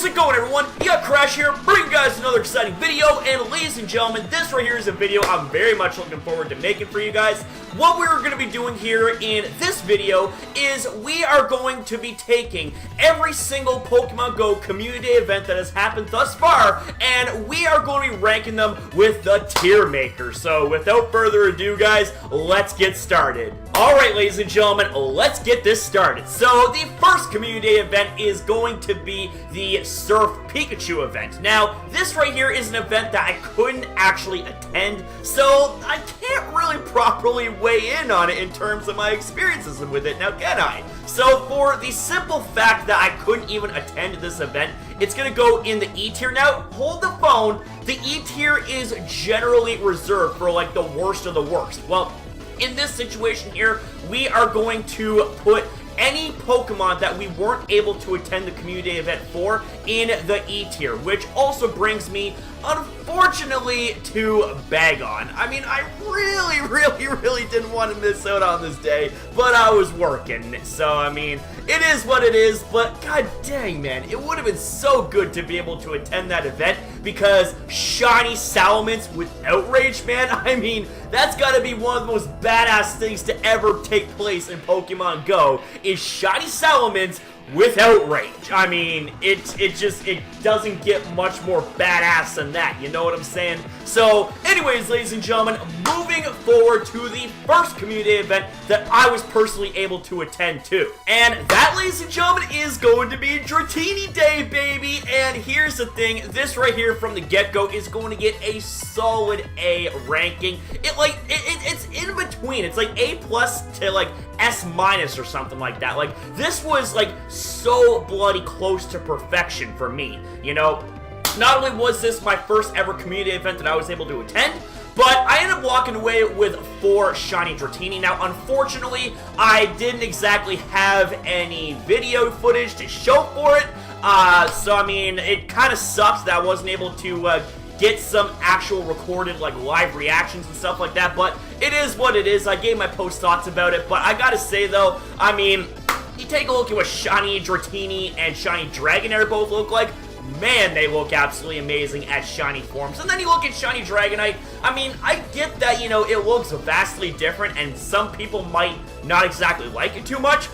How's it going, everyone? You got Crash here, bringing you guys another exciting video, and ladies and gentlemen, this right here is a video I'm very much looking forward to making for you guys. What we're going to be doing here in this video is we are going to be taking every single Pokemon GO community event that has happened thus far, and we are going to be ranking them with the tier maker. So without further ado, guys, let's get started. Alright, ladies and gentlemen, let's get this started. So the first community event is going to be the Surf Pikachu event. Now, this right here is an event that I couldn't actually attend, so I can't really properly weigh in on it in terms of my experiences with it. Now, can I? So, for the simple fact that I couldn't even attend this event, it's going to go in the E tier. Now, hold the phone. The E tier is generally reserved for, like, the worst of the worst. Well, in this situation here, we are going to put any Pokemon that we weren't able to attend the community event for in the E tier, which also brings me, unfortunately, to Bagon. I mean, I really didn't want to miss out on this day, but I was working, so I mean, it is what it is. But god dang, man, it would have been so good to be able to attend that event, because shiny Salamence with Outrage, man, I mean, that's gotta be one of the most badass things to ever take place in Pokemon GO, is shiny Salamence with Outrage. I mean, it doesn't get much more badass than that, you know what I'm saying? So, anyways, ladies and gentlemen, moving forward to the first community event that I was personally able to attend to. And that, ladies and gentlemen, is going to be Dratini Day, baby! And here's the thing, this right here from the get-go is going to get a solid A ranking. It's in between. It's like A plus to like S minus or something like that. Like, this was like so bloody close to perfection for me, you know? Not only was this my first ever community event that I was able to attend, but I ended up walking away with 4 shiny Dratini. Now, unfortunately, I didn't exactly have any video footage to show for it, so I mean, it kind of sucks that I wasn't able to get some actual recorded, like, live reactions and stuff like that, but it is what it is. I gave my post thoughts about it, but I gotta say, though, I mean, you take a look at what shiny Dratini and shiny Dragonair both look like. Man, they look absolutely amazing as shiny forms. And then you look at shiny Dragonite. I mean, I get that, you know, it looks vastly different, and some people might not exactly like it too much,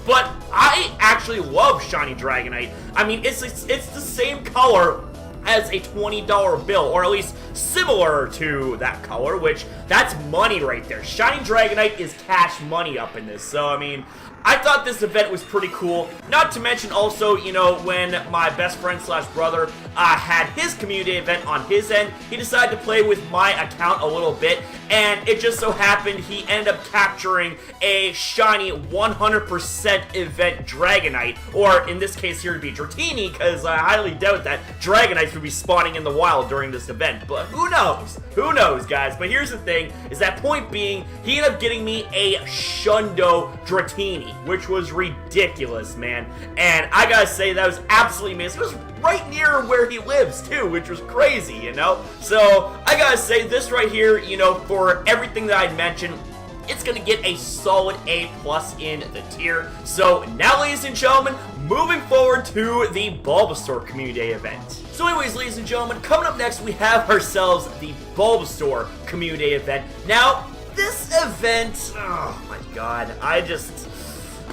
but I actually love shiny Dragonite. I mean, it's the same color as a $20 bill, or at least similar to that color, which, that's money right there. Shiny Dragonite is cash money up in this, so I mean, I thought this event was pretty cool. Not to mention also, you know, when my best friend slash brother had his community event on his end, he decided to play with my account a little bit, and it just so happened he ended up capturing a shiny 100% event Dragonite, or in this case here to be Dratini, because I highly doubt that Dragonites would be spawning in the wild during this event, but who knows? Who knows, guys? But here's the thing, is that point being, he ended up getting me a Shundo Dratini, which was ridiculous, man. And I gotta say, that was absolutely amazing. It was right near where he lives, too, which was crazy, you know? So, I gotta say, this right here, you know, for everything that I mentioned, it's gonna get a solid A plus in the tier. So, now, ladies and gentlemen, moving forward to the Bulbasaur community event. So anyways, ladies and gentlemen, coming up next, we have ourselves the Bulbasaur community event. Now, this event, oh my god,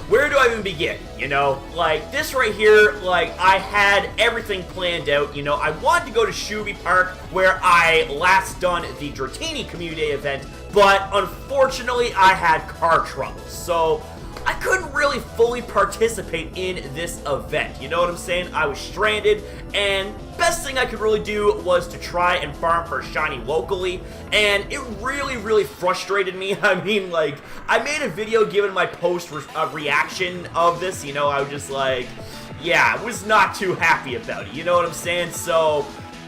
where do I even begin, you know? Like, this right here, like, I had everything planned out, you know? I wanted to go to Shubi Park, where I last done the Dratini community event, but unfortunately, I had car trouble, so I couldn't really fully participate in this event, you know what I'm saying? I was stranded, and best thing I could really do was to try and farm for shiny locally, and it really frustrated me. I mean, like, I made a video giving my post reaction of this, you know, I was just like, yeah, I was not too happy about it, you know what I'm saying? So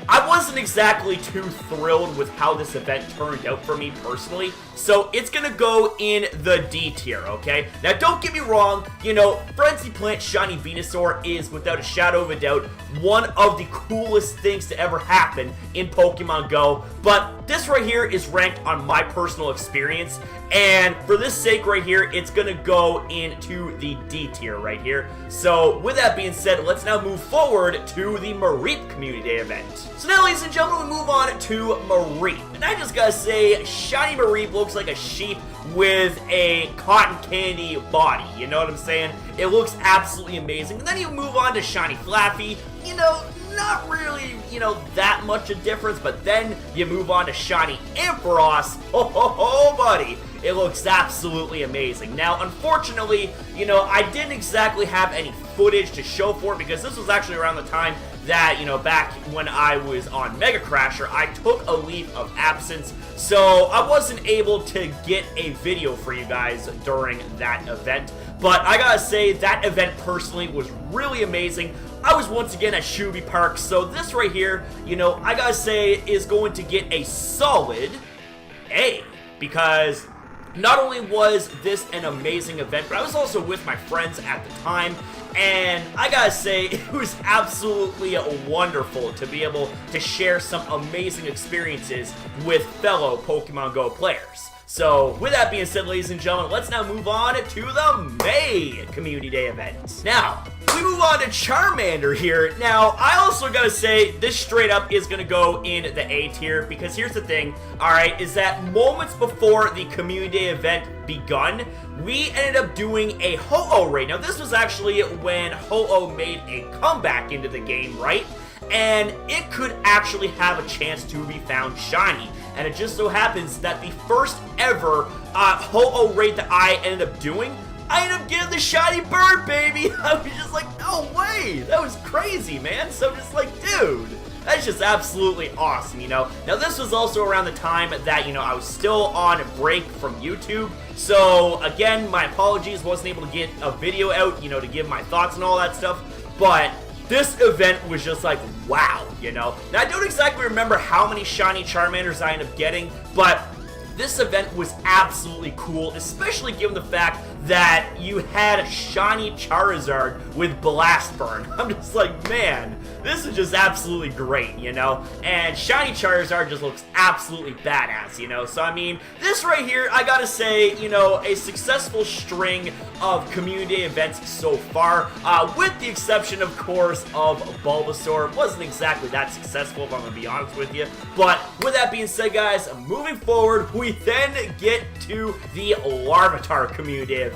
I wasn't exactly too thrilled with how this event turned out for me personally, so it's gonna go in the D tier, okay? Now, don't get me wrong, you know, Frenzy Plant Shiny Venusaur is, without a shadow of a doubt, one of the coolest things to ever happen in Pokemon Go, but this right here is ranked on my personal experience, and for this sake right here, it's gonna go into the D tier right here. So, with that being said, let's now move forward to the Mareep Community Day event. So now, ladies and gentlemen, we move on to Mareep. And I just gotta say, Shiny Mareep looks like a sheep with a cotton candy body, you know what I'm saying? It looks absolutely amazing. And then you move on to Shiny Flaffy, you know, not really, you know, that much a difference, but then you move on to Shiny Ampharos. Ho ho ho, buddy! It looks absolutely amazing. Now, unfortunately, you know, I didn't exactly have any footage to show for it because this was actually around the time that, you know, back when I was on Mega Crasher, I took a leave of absence, so I wasn't able to get a video for you guys during that event. But I gotta say, that event personally was really amazing. I was once again at Shuby Park, so this right here, you know, I gotta say is going to get a solid A, because not only was this an amazing event, but I was also with my friends at the time, and I gotta say, it was absolutely wonderful to be able to share some amazing experiences with fellow Pokemon Go players. So, with that being said, ladies and gentlemen, let's now move on to the May Community Day event. Now, we move on to Charmander here. Now, I also gotta say, this straight up is gonna go in the A tier, because here's the thing, alright, is that moments before the Community Day event begun, we ended up doing a Ho-Oh raid. Now, this was actually when Ho-Oh made a comeback into the game, right? And it could actually have a chance to be found shiny. And it just so happens that the first ever Ho-Oh raid that I ended up doing, I ended up getting the shiny bird, baby! I was just like, no way! That was crazy, man! So I'm just like, dude, that's just absolutely awesome, you know? Now, this was also around the time that, you know, I was still on break from YouTube. So, again, my apologies, wasn't able to get a video out, you know, to give my thoughts and all that stuff. But this event was just like, wow, you know? Now, I don't exactly remember how many shiny Charmanders I ended up getting, but this event was absolutely cool, especially given the fact that you had shiny Charizard with Blast Burn. I'm just like, man, this is just absolutely great, you know? And shiny Charizard just looks absolutely badass, you know? So, I mean, this right here, I gotta say, you know, a successful string of community events so far, with the exception, of course, of Bulbasaur. It wasn't exactly that successful, if I'm gonna be honest with you. But with that being said, guys, moving forward, we then get to the Larvitar community event.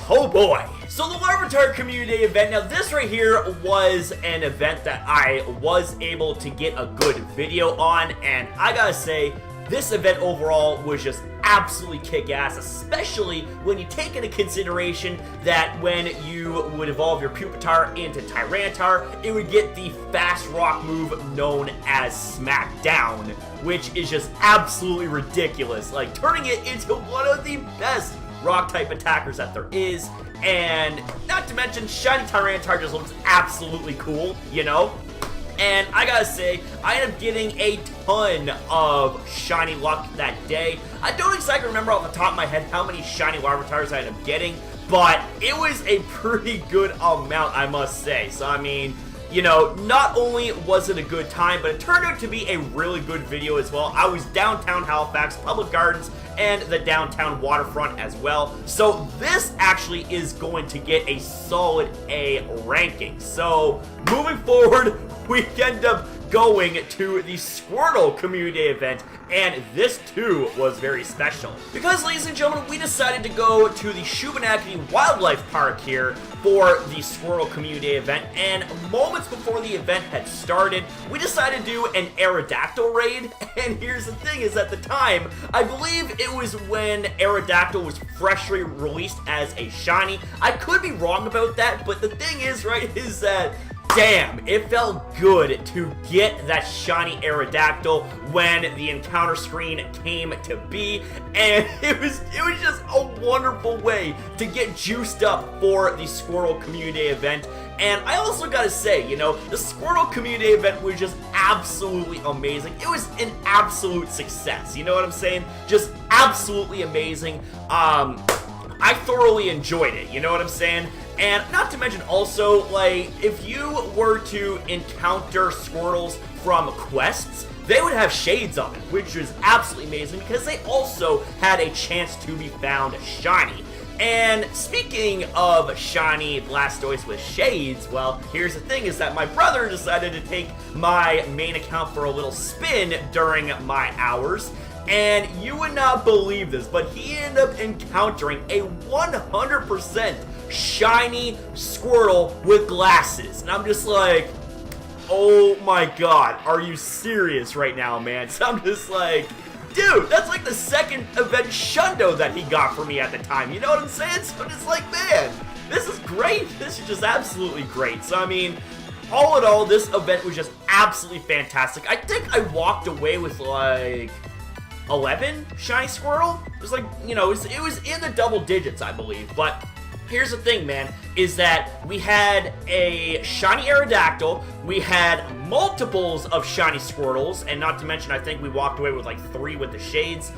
Oh boy. So the Larvitar community event, now this right here was an event that I was able to get a good video on, and I gotta say, this event overall was just absolutely kick-ass, especially when you take into consideration that when you would evolve your Pupitar into Tyranitar, it would get the fast rock move known as Smackdown, which is just absolutely ridiculous, like turning it into one of the best rock-type attackers that there is. And not to mention, shiny Tyranitar just looks absolutely cool, you know? And I gotta say, I ended up getting a ton of shiny luck that day. I don't exactly remember off the top of my head how many shiny Larvitars I ended up getting, but it was a pretty good amount, I must say. So, I mean, you know, not only was it a good time, but it turned out to be a really good video as well. I was downtown Halifax, Public Gardens, and the downtown waterfront as well. So this actually is going to get a solid A ranking. So moving forward, we end up going to the Squirtle Community event, and this too was very special. Because, ladies and gentlemen, we decided to go to the Shubenacadie Wildlife Park here for the Squirtle Community event, and moments before the event had started, we decided to do an Aerodactyl raid. And here's the thing, is at the time, I believe it was when Aerodactyl was freshly released as a shiny. I could be wrong about that, but the thing is, right, is that damn, it felt good to get that shiny Aerodactyl when the encounter screen came to be, and it was just a wonderful way to get juiced up for the Squirtle Community event. And I also gotta say, you know, the Squirtle community event was just absolutely amazing. It was an absolute success, you know what I'm saying? Just absolutely amazing. I thoroughly enjoyed it, you know what I'm saying? And not to mention also, like, if you were to encounter Squirtles from quests, they would have shades on it, which is absolutely amazing because they also had a chance to be found shiny. And speaking of shiny Blastoise with shades, well, here's the thing is that my brother decided to take my main account for a little spin during my hours. And you would not believe this, but he ended up encountering a 100% shiny Squirtle with glasses. And I'm just like, oh my god, are you serious right now, man? So I'm just like, dude, that's like the second event Shundo that he got for me at the time. You know what I'm saying? So I'm just like, man, this is great. This is just absolutely great. So, I mean, all in all, this event was just absolutely fantastic. I think I walked away with like 11 shiny Squirtle. It was like, you know, it was in the double digits, I believe. But here's the thing, man, is that we had a shiny Aerodactyl, we had multiples of shiny Squirtles, and not to mention, I think we walked away with like 3 with the shades.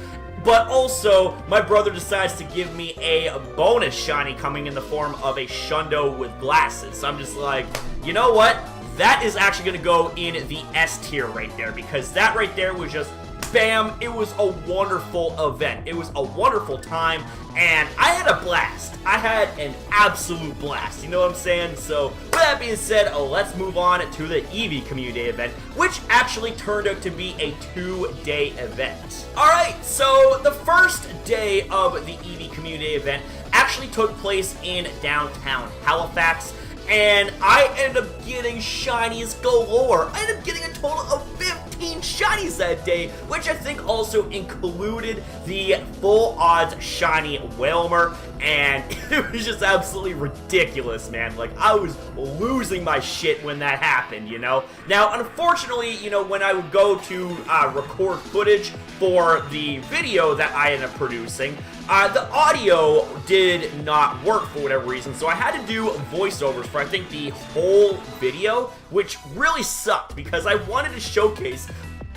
But also, my brother decides to give me a bonus shiny coming in the form of a Shundo with glasses. So I'm just like, you know what? That is actually going to go in the S tier right there, because that right there was just bam, it was a wonderful event. It was a wonderful time, and I had a blast. I had an absolute blast, you know what I'm saying? So, with that being said, let's move on to the Eevee community event, which actually turned out to be a 2-day event. Alright, so the first day of the Eevee community event actually took place in downtown Halifax, and I ended up getting shinies galore. I ended up getting a total of 15 shinies that day, which I think also included the full odds shiny Wailmer, and it was just absolutely ridiculous, man. Like, I was losing my shit when that happened, you know? Now, unfortunately, you know, when I would go to record footage for the video that I ended up producing, the audio did not work for whatever reason, so I had to do voiceovers for, I think, the whole video, which really sucked because I wanted to showcase,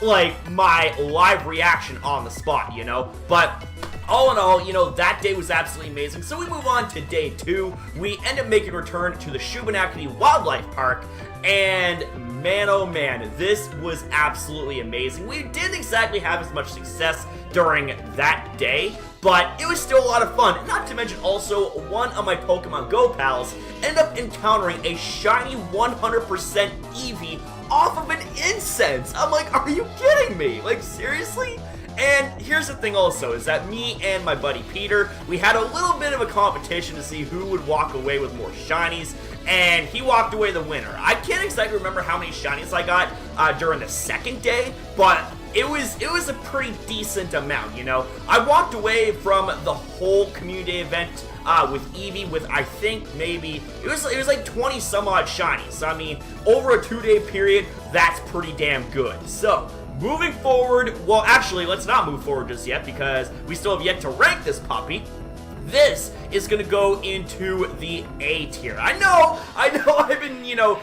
like, my live reaction on the spot, you know? But all in all, you know, that day was absolutely amazing. So we move on to day 2. We end up making a return to the Shubenacadie Wildlife Park, and man, oh man, this was absolutely amazing. We didn't exactly have as much success during that day, but it was still a lot of fun. Not to mention also, one of my Pokemon Go pals ended up encountering a shiny 100% Eevee off of an incense. I'm like, are you kidding me? Like, seriously? And here's the thing also, is that me and my buddy Peter, we had a little bit of a competition to see who would walk away with more shinies, and he walked away the winner. I can't exactly remember how many shinies I got during the second day, but it was a pretty decent amount, you know? I walked away from the whole community event with Eevee with, I think, maybe, it was like 20 some odd shinies. So, I mean, over a 2-day period, that's pretty damn good. So, moving forward, well, actually, let's not move forward just yet because we still have yet to rank this puppy. This is going to go into the A tier. I know, I've been, you know,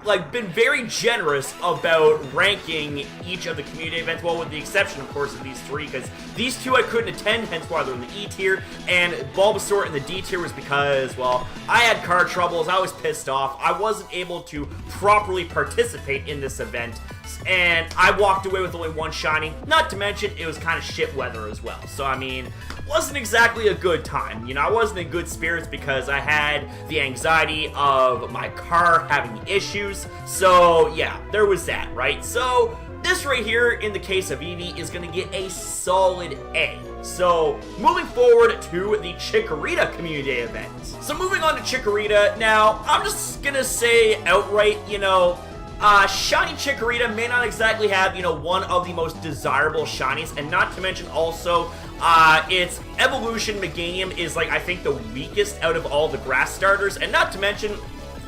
like, been very generous about ranking each of the community events, well, with the exception, of course, of these 3, because these 2 I couldn't attend, hence why they're in the E tier, and Bulbasaur in the D tier was because, well, I had car troubles, I was pissed off, I wasn't able to properly participate in this event, and I walked away with only 1 shiny, not to mention, it was kind of shit weather as well, so, I mean, wasn't exactly a good time. You know, I wasn't in good spirits because I had the anxiety of my car having issues. So, yeah, there was that, right? So, this right here, in the case of Eevee, is going to get a solid A. So, moving forward to the Chikorita community event. So, moving on to Chikorita, now, I'm just going to say outright, you know, shiny Chikorita may not exactly have, you know, one of the most desirable shinies, and not to mention also, its evolution Meganium is, like, I think the weakest out of all the grass starters, and not to mention,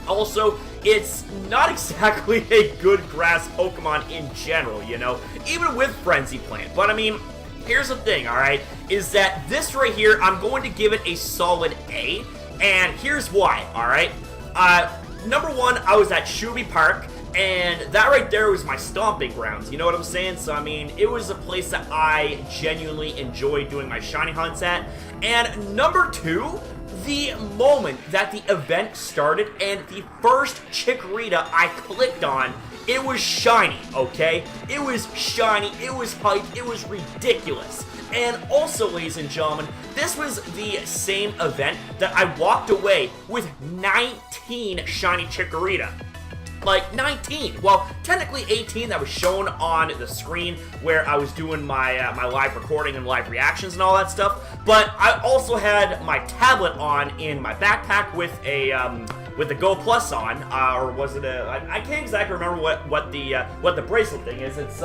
also, it's not exactly a good grass Pokemon in general, you know, even with Frenzy Plant. But, I mean, here's the thing, alright, is that this right here, I'm going to give it a solid A, and here's why, alright? number one, I was at Shuby Park, and that right there was my stomping grounds, you know what I'm saying? So, I mean, it was a place that I genuinely enjoyed doing my shiny hunts at. And number two, the moment that the event started and the first Chikorita I clicked on, it was shiny, okay? It was shiny, it was hyped, it was ridiculous. And also, ladies and gentlemen, this was the same event that I walked away with 19 shiny Chikorita. Like, 19. Well, technically 18 that was shown on the screen where I was doing my my live recording and live reactions and all that stuff. But I also had my tablet on in my backpack with the Go Plus on, or was it I can't exactly remember what the bracelet thing is. It's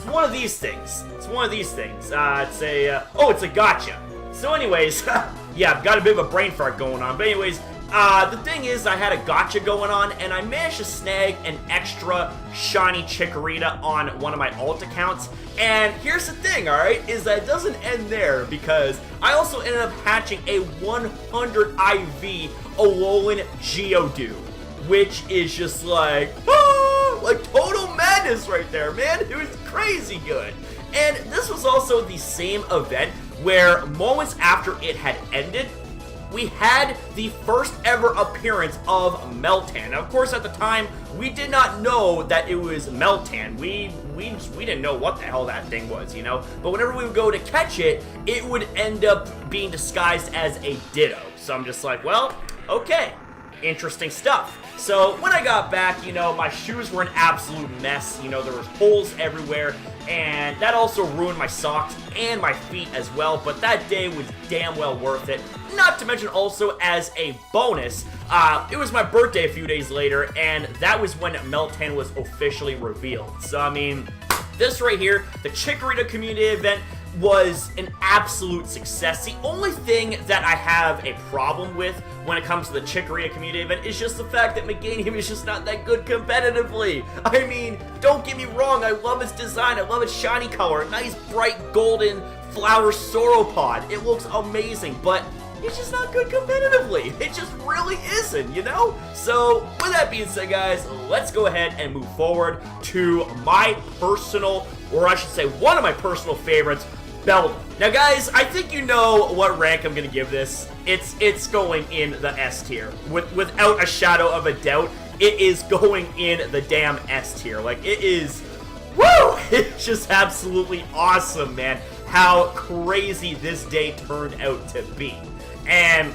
one of these things. It's one of these things. It's a gotcha. So anyways, yeah, I've got a bit of a brain fart going on. But anyways, the thing is, I had a gotcha going on, and I managed to snag an extra shiny Chikorita on one of my alt accounts. And here's the thing, alright, is that it doesn't end there, because I also ended up hatching a 100 IV Alolan Geodude, which is just like total madness right there, man. It was crazy good. And this was also the same event where moments after it had ended, we had the first ever appearance of Meltan. Now, of course, at the time, we did not know that it was Meltan. We didn't know what the hell that thing was, you know? But whenever we would go to catch it, it would end up being disguised as a Ditto. So I'm just like, well, okay, interesting stuff. So when I got back, you know, my shoes were an absolute mess. You know, there was holes everywhere, and that also ruined my socks and my feet as well. But that day was damn well worth it. Not to mention also, as a bonus, it was my birthday a few days later, and that was when Meltan was officially revealed. So, I mean, this right here, the Chikorita community event, was an absolute success. The only thing that I have a problem with when it comes to the Chikorita community event is just the fact that Meganium is just not that good competitively. I mean, don't get me wrong, I love its design, I love its shiny color, nice bright golden flower sauropod. It looks amazing, but it's just not good competitively. It just really isn't, you know? So, with that being said, guys, let's go ahead and move forward to my personal, or I should say one of my personal favorites, Beldum. Now, guys, I think you know what rank I'm going to give this. It's going in the S tier. Without a shadow of a doubt, it is going in the damn S tier. Like, it is, woo! It's just absolutely awesome, man, how crazy this day turned out to be. And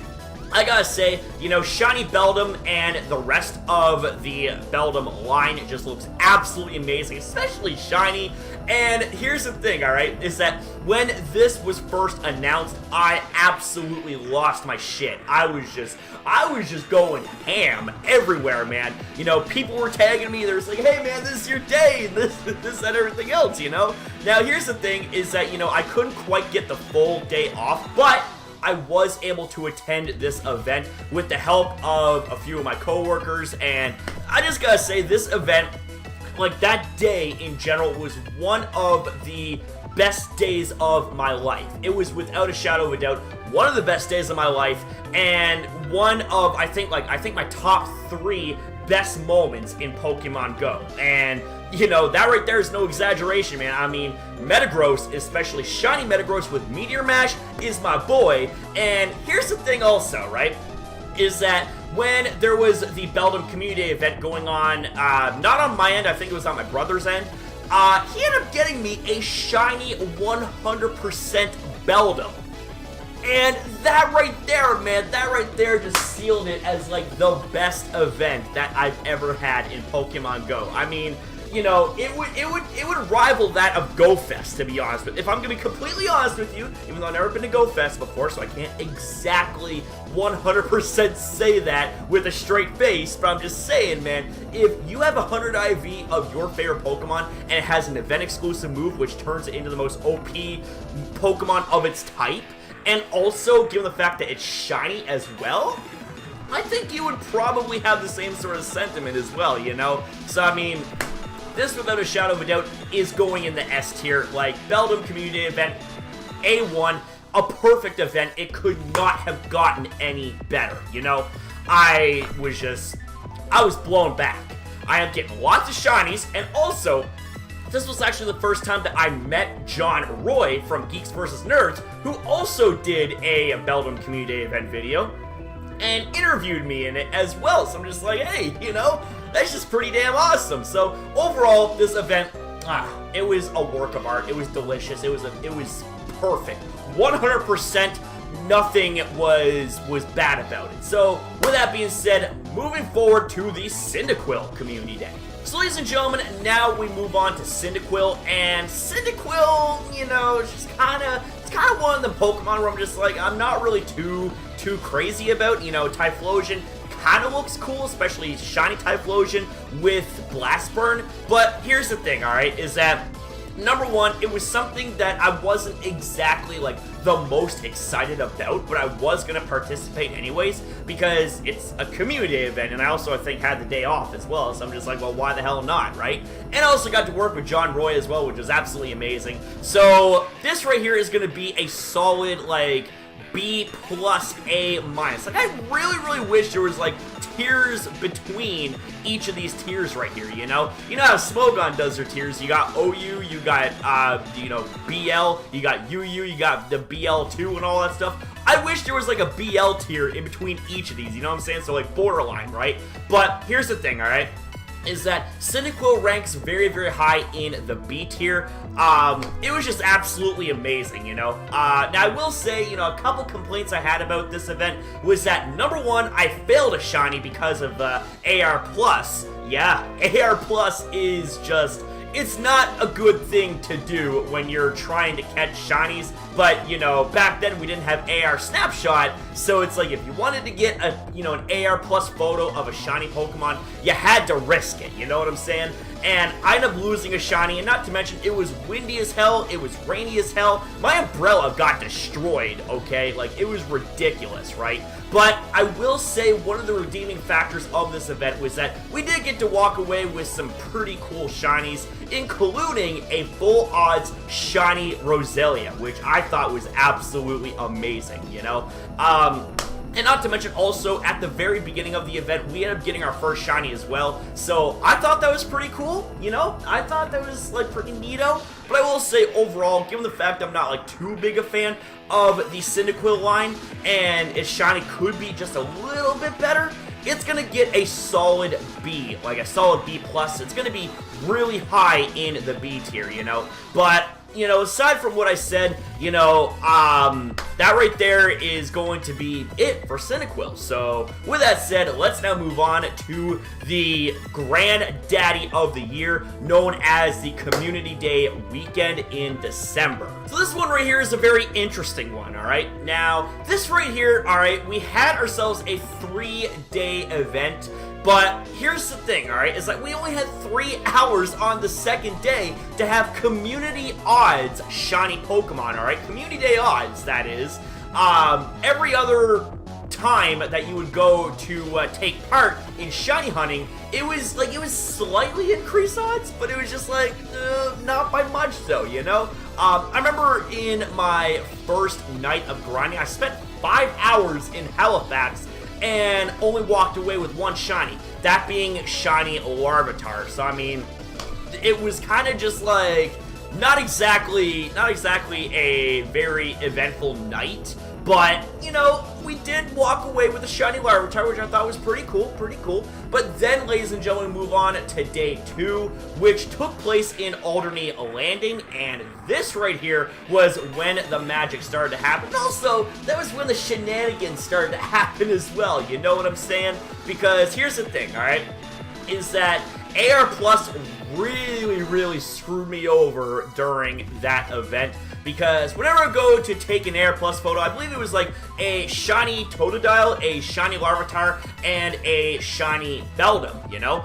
I gotta say, you know, shiny Beldum and the rest of the Beldum line, it just looks absolutely amazing, especially shiny. And here's the thing, alright, is that when this was first announced, I absolutely lost my shit. I was just going ham everywhere, man. You know, people were tagging me, they were like, hey man, this is your day, this and everything else, you know? Now here's the thing, is that, you know, I couldn't quite get the full day off, but I was able to attend this event with the help of a few of my coworkers, and I just gotta say, this event, like that day in general, was one of the best days of my life. It was without a shadow of a doubt one of the best days of my life, and one of, I think my top 3 best moments in Pokemon Go. And you know, that right there is no exaggeration, man. I mean, Metagross, especially shiny Metagross with Meteor Mash, is my boy. And here's the thing also, right, is that when there was the Beldum community event going on, not on my end, I think it was on my brother's end, he ended up getting me a shiny 100% Beldum. And that right there, man, that right there just sealed it as like the best event that I've ever had in Pokemon Go. I mean, you know, it would rival that of Go Fest, to be honest. But if I'm gonna be completely honest with you, even though I've never been to Go Fest before, so I can't exactly 100% say that with a straight face, but I'm just saying, man, if you have 100 IV of your favorite Pokemon and it has an event exclusive move which turns it into the most OP Pokemon of its type, and also given the fact that it's shiny as well, I think you would probably have the same sort of sentiment as well, you know? So, I mean, this, without a shadow of a doubt, is going in the S tier. Like, Beldum community event, A1, a perfect event. It could not have gotten any better, you know? I I was blown back. I am getting lots of shinies, and also, this was actually the first time that I met John Roy from Geeks vs. Nerds, who also did a Beldum Community Day event video, and interviewed me in it as well. So I'm just like, hey, you know, that's just pretty damn awesome. So overall, this event, it was a work of art. It was delicious. It was perfect. 100%. Nothing was bad about it. So, with that being said, moving forward to the Cyndaquil Community Day. So, ladies and gentlemen, now we move on to Cyndaquil, and Cyndaquil, you know, it's kind of one of the Pokemon where I'm just like, I'm not really too crazy about. You know, Typhlosion kind of looks cool, especially shiny Typhlosion with Blast Burn. But here's the thing, alright, is that number one, it was something that I wasn't exactly, like, the most excited about, but I was going to participate anyways, because it's a community event, and I also, I think, had the day off as well, so I'm just like, well, why the hell not, right? And I also got to work with John Roy as well, which was absolutely amazing. So, this right here is going to be a solid, like, B plus A minus. Like, I really wish there was, like, tiers between each of these tiers right here, you know? You know how Smogon does their tiers. You got OU, you got, you know, BL, you got UU, you got the BL2 and all that stuff. I wish there was, like, a BL tier in between each of these, you know what I'm saying? So, like, borderline, right? But here's the thing, alright? Is that Cyndaquil ranks very high in the B tier. It was just absolutely amazing, you know. Now, I will say, you know, a couple complaints I had about this event was that, number one, I failed a shiny because of AR+. Yeah, AR+ is just, it's not a good thing to do when you're trying to catch shinies, but, you know, back then we didn't have AR Snapshot, so it's like if you wanted to get a, you know, an AR+ photo of a shiny Pokemon, you had to risk it, you know what I'm saying? And I ended up losing a shiny, and not to mention, it was windy as hell, it was rainy as hell, my umbrella got destroyed, okay? Like, it was ridiculous, right? But I will say one of the redeeming factors of this event was that we did get to walk away with some pretty cool shinies, including a full odds shiny Roselia, which I thought was absolutely amazing, you know? And not to mention also, at the very beginning of the event, we ended up getting our first shiny as well. So, I thought that was pretty cool, you know? I thought that was, like, pretty neato. But I will say, overall, given the fact I'm not, like, too big a fan of the Cyndaquil line, and its shiny could be just a little bit better, it's gonna get a solid B, like a solid B+. It's gonna be really high in the B tier, you know? But, you know, aside from what I said, you know, that right there is going to be it for Cyndaquil. So, with that said, let's now move on to the granddaddy of the year, known as the Community Day weekend in December. So this one right here is a very interesting one, alright? Now, this right here, alright, we had ourselves a 3-day event. But here's the thing, alright, is that we only had 3 hours on the second day to have community odds shiny Pokemon, alright? Community Day odds, that is. Every other time that you would go to take part in shiny hunting, it was slightly increased odds, but it was just like, not by much though, you know? I remember in my first night of grinding, I spent 5 hours in Halifax and only walked away with 1 shiny, that being shiny Larvitar. So I mean, it was kind of just like not exactly a very eventful night, but you know, we did walk away with a shiny Larvitar, which I thought was pretty cool. But then, ladies and gentlemen, move on to day 2, which took place in Alderney Landing, and this right here was when the magic started to happen. And also, that was when the shenanigans started to happen as well, you know what I'm saying? Because here's the thing, alright, is that AR Plus really screwed me over during that event, because whenever I go to take an AR Plus photo, I believe it was like a shiny Totodile, a shiny Larvitar, and a shiny Beldum, you know?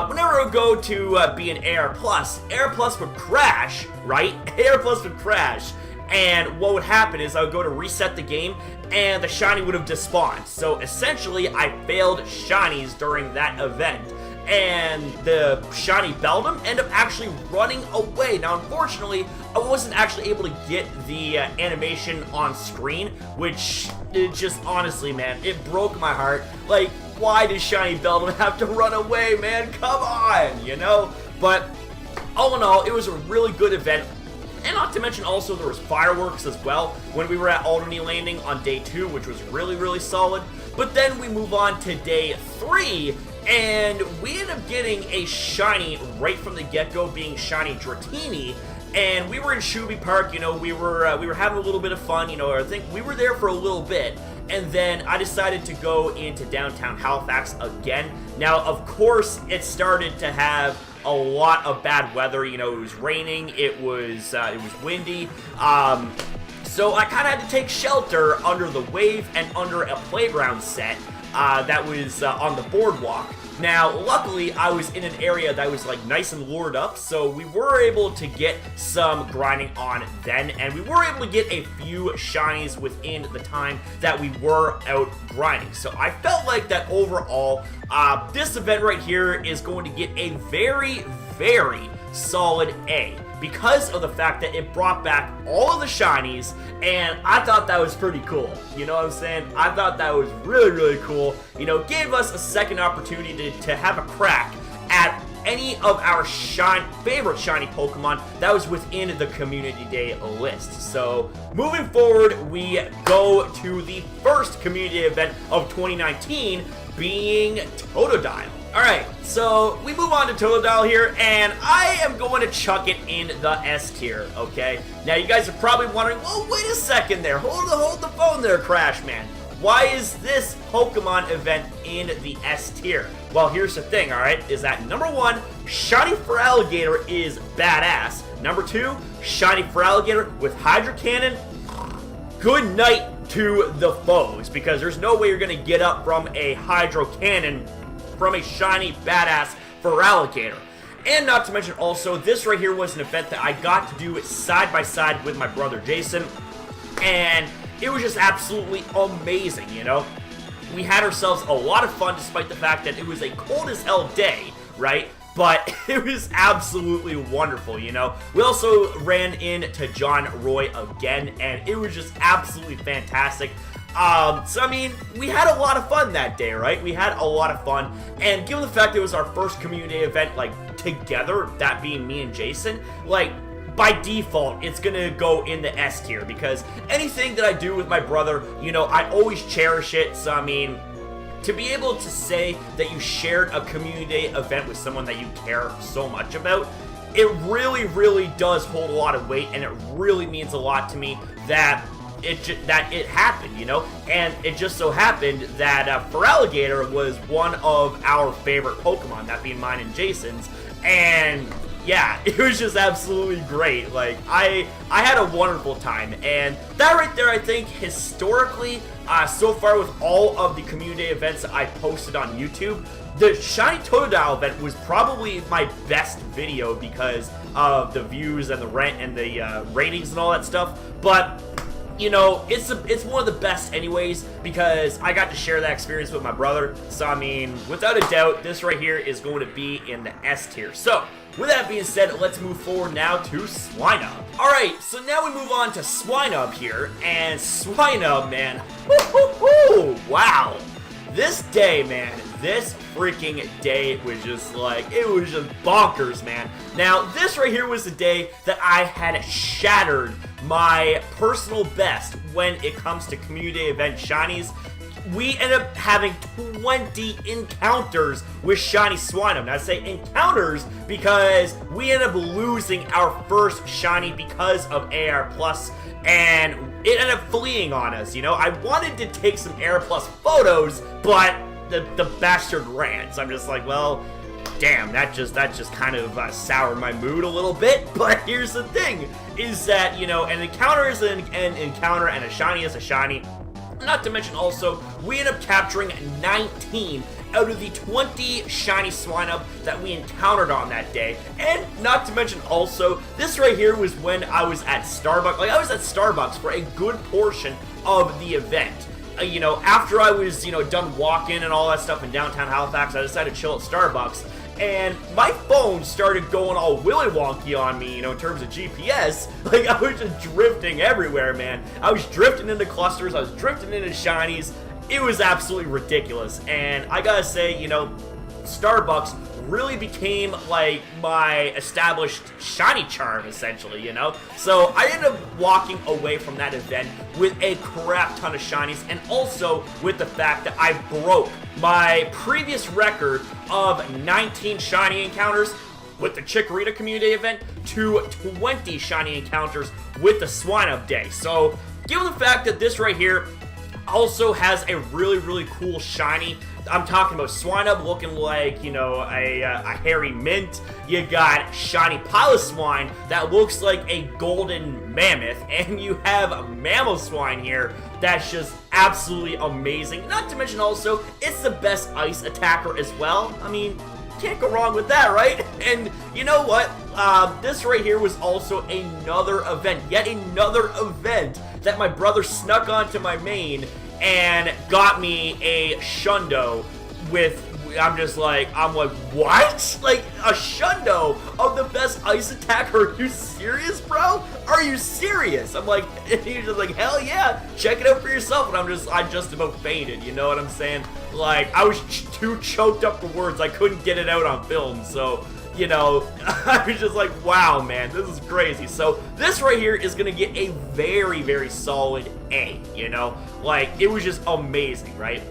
Whenever I go to be an AR Plus would crash, right? AR Plus would crash, and what would happen is I would go to reset the game, and the shiny would have despawned. So essentially, I failed shinies during that event, and the shiny Beldum ended up actually running away. Now, unfortunately, I wasn't actually able to get the animation on screen, which, it just, honestly, man, it broke my heart. Like, why does Shiny Beldum have to run away, man? Come on, you know? But all in all, it was a really good event. And not to mention also there was fireworks as well when we were at Alderney Landing on day 2, which was really, really solid. But then we move on to day 3, and we end up getting a shiny right from the get-go, being shiny Dratini. And we were in Shuby Park, you know, we were having a little bit of fun, you know, I think we were there for a little bit. And then I decided to go into downtown Halifax again. Now, of course, it started to have a lot of bad weather. You know, it was raining, it was windy. So I kind of had to take shelter under the wave and under a playground set that was on the boardwalk. Now, luckily, I was in an area that was like nice and lured up, so we were able to get some grinding on then, and we were able to get a few shinies within the time that we were out grinding. So I felt like that overall, this event right here is going to get a very, very solid A, because of the fact that it brought back all of the shinies, and I thought that was pretty cool. You know what I'm saying? I thought that was really, really cool. You know, gave us a second opportunity to have a crack at any of our favorite shiny Pokemon that was within the Community Day list. So, moving forward, we go to the first community event of 2019, being Totodile. Alright, so we move on to Totodile here, and I am going to chuck it in the S tier, okay? Now, you guys are probably wondering, well, wait a second there. Hold the phone there, Crash Man. Why is this Pokemon event in the S tier? Well, here's the thing, alright, is that number 1, Shiny Feraligatr is badass. Number 2, Shiny Feraligatr with Hydro Cannon, good night to the foes, because there's no way you're going to get up from a Hydro Cannon from a shiny, badass Feraligatr. And not to mention also, this right here was an event that I got to do side by side with my brother Jason, and it was just absolutely amazing, you know? We had ourselves a lot of fun despite the fact that it was a cold as hell day, right? But it was absolutely wonderful, you know? We also ran into John Roy again, and it was just absolutely fantastic. So I mean, we had a lot of fun that day, right? We had a lot of fun, and given the fact it was our first community event, like, together, that being me and Jason, like, by default, it's gonna go in the S tier, because anything that I do with my brother, you know, I always cherish it. So I mean, to be able to say that you shared a community day event with someone that you care so much about, it really, really does hold a lot of weight, and it really means a lot to me that it happened, you know? And it just so happened that Feraligatr was one of our favorite Pokemon, that being mine and Jason's, and yeah, it was just absolutely great. Like, I had a wonderful time, and that right there, I think, historically, so far with all of the community events that I posted on YouTube, the Shiny Totodile event was probably my best video because of the views and the ratings and all that stuff, but you know, it's one of the best anyways, because I got to share that experience with my brother. So I mean, without a doubt, this right here is going to be in the S tier. So with that being said, let's move forward now to Swinub. Alright, so now we move on to Swinub here, and Swinub, man, wow. This day, man, this freaking day was just like, it was just bonkers, man. Now, this right here was the day that I had shattered my personal best when it comes to community event shinies. We ended up having 20 encounters with shiny Swinub. Now I say encounters because we ended up losing our first shiny because of AR+, and it ended up fleeing on us, you know? I wanted to take some AR+ photos, but the bastard ran. So I'm just like, well, damn, that just kind of soured my mood a little bit. But here's the thing, is that, you know, an encounter is an encounter, and a shiny is a shiny. Not to mention also, we end up capturing 19 out of the 20 shiny Swinub that we encountered on that day. And not to mention also, this right here was when I was at Starbucks. Like, I was at Starbucks for a good portion of the event. You know, after I was, you know, done walking and all that stuff in downtown Halifax, I decided to chill at Starbucks. And my phone started going all willy wonky on me, you know, in terms of GPS. Like, I was just drifting everywhere, man. I was drifting into clusters, I was drifting into shinies. it was absolutely ridiculous. And I gotta say, you know, Starbucks really became like my established shiny charm, essentially, you know? So I ended up walking away from that event with a crap ton of shinies, and also with the fact that I broke my previous record of 19 shiny encounters with the Chikorita community event to 20 shiny encounters with the Swine Up Day. So given the fact that this right here also has a really cool shiny, I'm talking about Swinub looking like, you know, a hairy mint. You got shiny Piloswine that looks like a golden mammoth, and you have a Mamoswine here that's just absolutely amazing. Not to mention also, it's the best ice attacker as well. I mean, can't go wrong with that, right? And you know what? This right here was also another event, yet another event that my brother snuck onto my main and got me a Shundo with, I'm like, what? Like, a Shundo of the best ice attacker? Are you serious, bro? Are you serious? I'm like, and he's just like, hell yeah, check it out for yourself. And I just about fainted, you know what I'm saying? Like, I was too choked up for words, I couldn't get it out on film, so, you know, I was just like, wow, man, this is crazy. So this right here is going to get a very solid A, you know? Like, it was just amazing, right?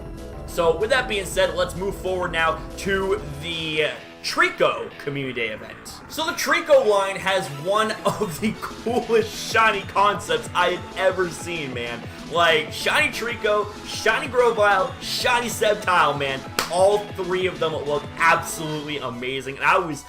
So with that being said, let's move forward now to the Treecko community event. So the Treecko line has one of the coolest shiny concepts I had ever seen, man. Like, shiny Treecko, shiny Grovyle, shiny Sceptile, man. All three of them look absolutely amazing, and I was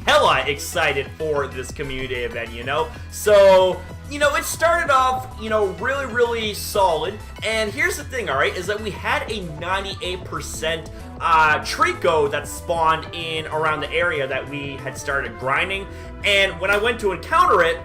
hella excited for this community event, you know? So, you know, it started off, you know, really solid, and here's the thing, alright, is that we had a 98% Treecko that spawned in around the area that we had started grinding, and when I went to encounter it,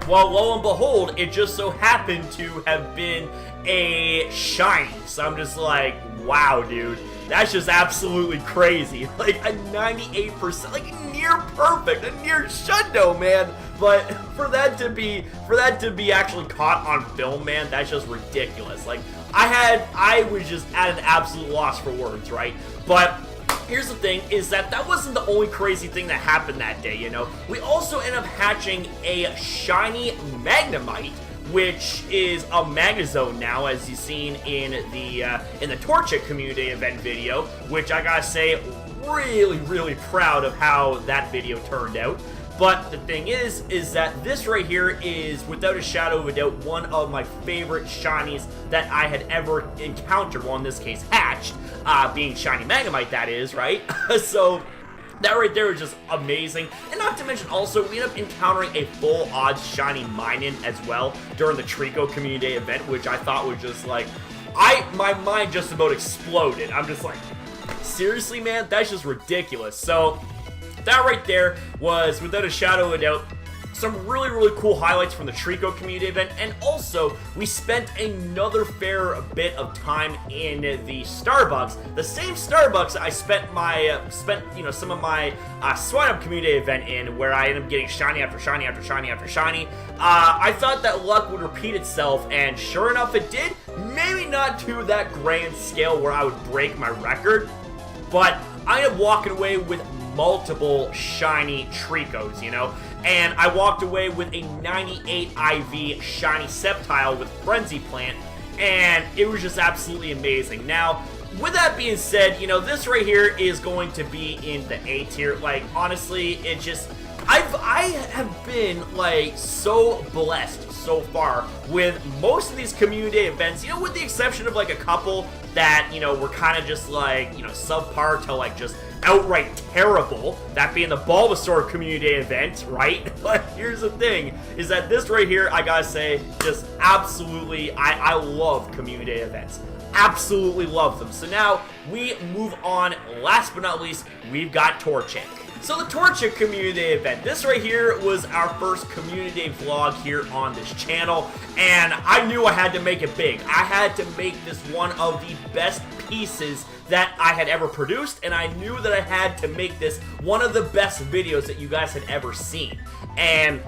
well, lo and behold, it just so happened to have been a shiny. So I'm just like, wow, dude, that's just absolutely crazy. Like a 98%, like near perfect, a near Shundo, man. But for that to be actually caught on film, man, that's just ridiculous. Like I was just at an absolute loss for words, right? But here's the thing, is that wasn't the only crazy thing that happened that day, you know? We also ended up hatching a shiny Magnemite, which is a Magnezone now, as you've seen in the Torchic community event video, which I gotta say, really proud of how that video turned out. But the thing is that this right here is, without a shadow of a doubt, one of my favorite shinies that I had ever encountered. Well, in this case, hatched, being shiny Magnemite, that is, right? So that right there was just amazing. And not to mention also, we ended up encountering a full odds shiny Minun as well during the Treecko community event, which I thought was just like, my mind just about exploded. I'm just like, seriously, man? That's just ridiculous. So that right there was, without a shadow of a doubt, some really cool highlights from the Treecko community event. And also, we spent another fair bit of time in the Starbucks, the same Starbucks I spent some of my Swine Up community event in, where I ended up getting shiny after shiny after shiny after shiny. I thought that luck would repeat itself, and sure enough it did. Maybe not to that grand scale where I would break my record, but I ended up walking away with multiple shiny Treeckos, you know? And I walked away with a 98 IV shiny Sceptile with Frenzy Plant, and it was just absolutely amazing. Now, with that being said, you know, this right here is going to be in the A tier. Like, honestly, it just, I have been, like, so blessed so far with most of these community events, you know, with the exception of, like, a couple that, you know, were kind of just, like, you know, subpar to, like, just outright terrible, that being the Bulbasaur community event, right? But here's the thing, is that this right here, I gotta say, just absolutely, I love community events. Absolutely love them. So now, we move on. Last but not least, we've got Torchic. So the Torchic community event, this right here was our first community vlog here on this channel, and I knew I had to make it big. I had to make this one of the best pieces that I had ever produced, and I knew that I had to make this one of the best videos that you guys had ever seen. And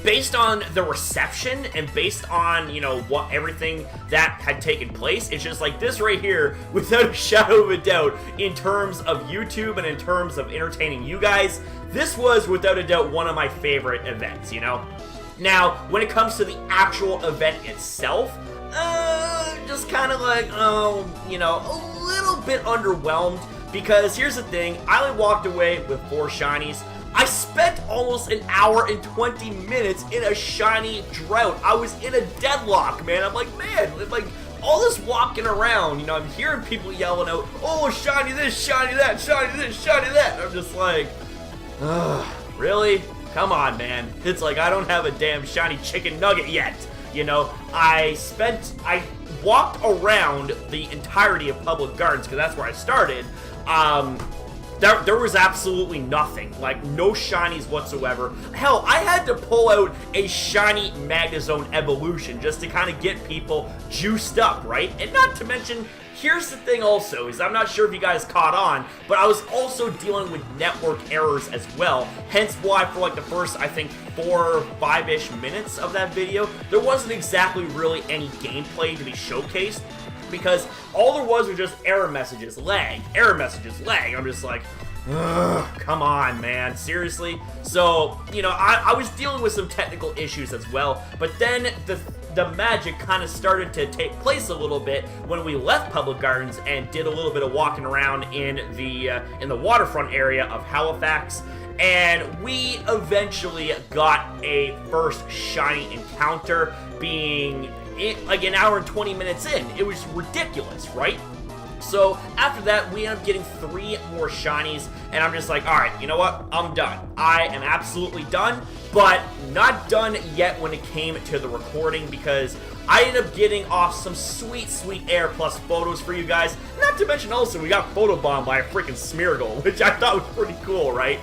based on the reception and based on, you know, what everything that had taken place, it's just like this right here, without a shadow of a doubt, in terms of YouTube and in terms of entertaining you guys, this was without a doubt one of my favorite events, you know? Now, when it comes to the actual event itself, just kind of like, you know, a little bit underwhelmed, because here's the thing, I only walked away with 4 shinies. I spent almost an hour and 20 minutes in a shiny drought. I was in a deadlock, man. I'm like, man, like, all this walking around, you know, I'm hearing people yelling out, oh, shiny this, shiny that, shiny this, shiny that. And I'm just like, ugh, really? Come on, man. It's like I don't have a damn shiny chicken nugget yet. You know, I walked around the entirety of Public Gardens, because that's where I started. There was absolutely nothing, like no shinies whatsoever. Hell, I had to pull out a shiny Magnezone evolution just to kind of get people juiced up, right? And not to mention, here's the thing also, is I'm not sure if you guys caught on, but I was also dealing with network errors as well. Hence why for like the first, I think, 4 or 5-ish minutes of that video, there wasn't exactly really any gameplay to be showcased, because all there was just error messages, lag, error messages, lag. I'm just like, ugh, come on, man, seriously? So, you know, I was dealing with some technical issues as well, but then the magic kind of started to take place a little bit when we left Public Gardens and did a little bit of walking around in the waterfront area of Halifax, and we eventually got a first shiny encounter, being like an hour and 20 minutes in. It was ridiculous, right? So after that, we ended up getting 3 more shinies, and I'm just like, alright, you know what? I'm done. I am absolutely done, but not done yet when it came to the recording, because I ended up getting off some sweet, sweet Air Plus photos for you guys. Not to mention also, we got photobombed by a freaking Smeargle, which I thought was pretty cool, right?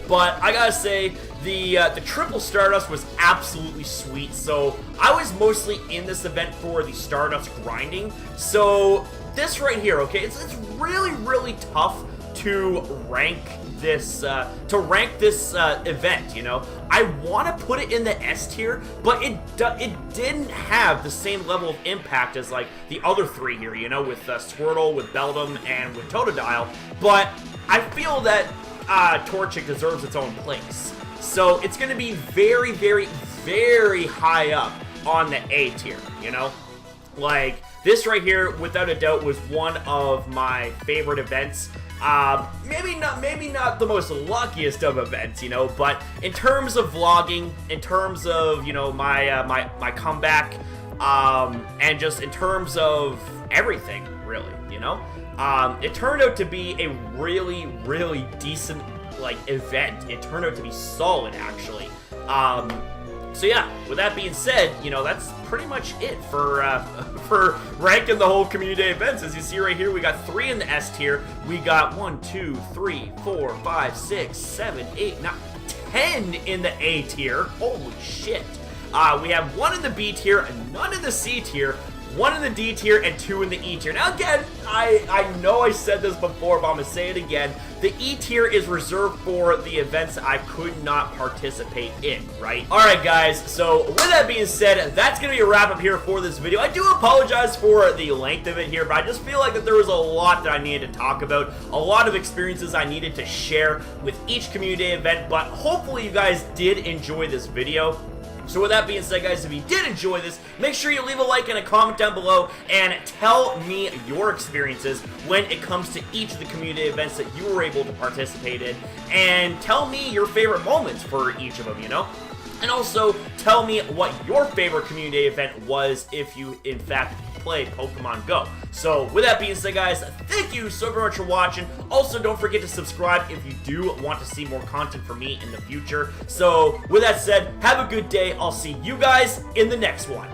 But I gotta say, the triple Stardust was absolutely sweet, so I was mostly in this event for the Stardust grinding. So this right here, okay, it's really, really tough to rank this event, you know? I want to put it in the S tier, but it didn't have the same level of impact as like the other 3 here, you know, with Squirtle, with Beldum, and with Totodile, but I feel that Torchic deserves its own place. So it's going to be very, very, very high up on the A tier, you know? Like, this right here, without a doubt, was one of my favorite events. Maybe not the most luckiest of events, you know, but in terms of vlogging, in terms of, you know, my comeback, and just in terms of everything, really, you know? It turned out to be a really, really decent, like, event. It turned out to be solid, actually. So yeah, with that being said, you know, that's pretty much it for ranking the whole community day events. As you see right here, we got 3 in the S tier. We got 1, 2, 3, 4, 5, 6, 7, 8, 9, 10 in the A tier. Holy shit. We have 1 in the B tier, and none in the C tier, 1 in the D tier, and 2 in the E tier. Now again, I know I said this before, but I'm going to say it again. The E tier is reserved for the events I could not participate in, right? Alright guys, so with that being said, that's going to be a wrap up here for this video. I do apologize for the length of it here, but I just feel like that there was a lot that I needed to talk about, a lot of experiences I needed to share with each community event, but hopefully you guys did enjoy this video. So with that being said, guys, if you did enjoy this, make sure you leave a like and a comment down below and tell me your experiences when it comes to each of the community events that you were able to participate in, and tell me your favorite moments for each of them, you know? And also, tell me what your favorite community event was if you, in fact, play Pokemon Go. So, with that being said, guys, thank you so very much for watching. Also, don't forget to subscribe if you do want to see more content from me in the future. So, with that said, have a good day. I'll see you guys in the next one.